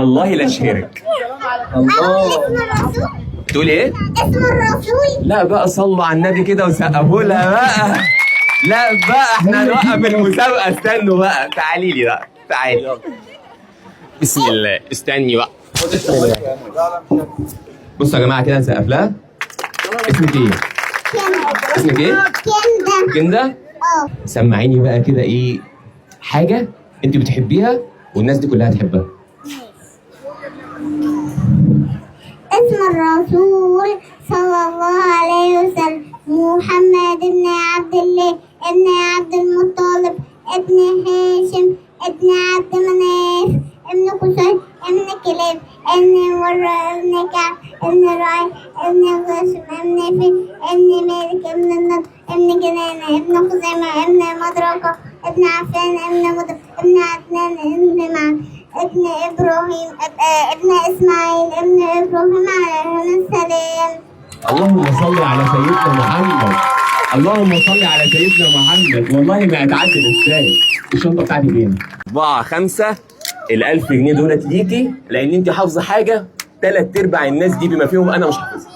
والله لا اشهرك. الله. اسم الرسول. بتقول ايه؟ اسم الرسول. لا بقى صلوا على النبي كده وسقفوا لها بقى. لا بقى احنا هنوقف المسابقه. استنوا بقى، تعالي لي بقى، تعالي. بسم الله، استني بقى. بصوا يا جماعه كده نسقف لها. اسمك ايه؟ كندا. اسمك ايه؟ كندا. كندا؟ سمعيني بقى كده ايه حاجه انت بتحبيها والناس دي كلها تحبها. اسم الرسول صلى الله عليه وسلم محمد بن عبد الله ابن عبد المطلب ابن هاشم ابن عبد مناف ابن قصي ابن كلاب ابن مرة ابن كعب ابن رعي ابن غاشم ابن فيل ابن مالك ابن النضر ابن جنانة ابن خزيمة ابن مدركة ابن عفان ابن مضر ابن عدنان ابن معن ابن إبراهيم ابن إسماعيل ابن إبراهيم عليه السلام. اللهم صل على سيدنا محمد. اللهم صل على سيدنا محمد. والله ما اتعدل ازاي. الشنطه بتاعتي فين؟ 4 5 ال1000 جنيه دولت ليكي، لان انت حافظه حاجه 3/4 الناس دي بما فيهم انا مش حافظها.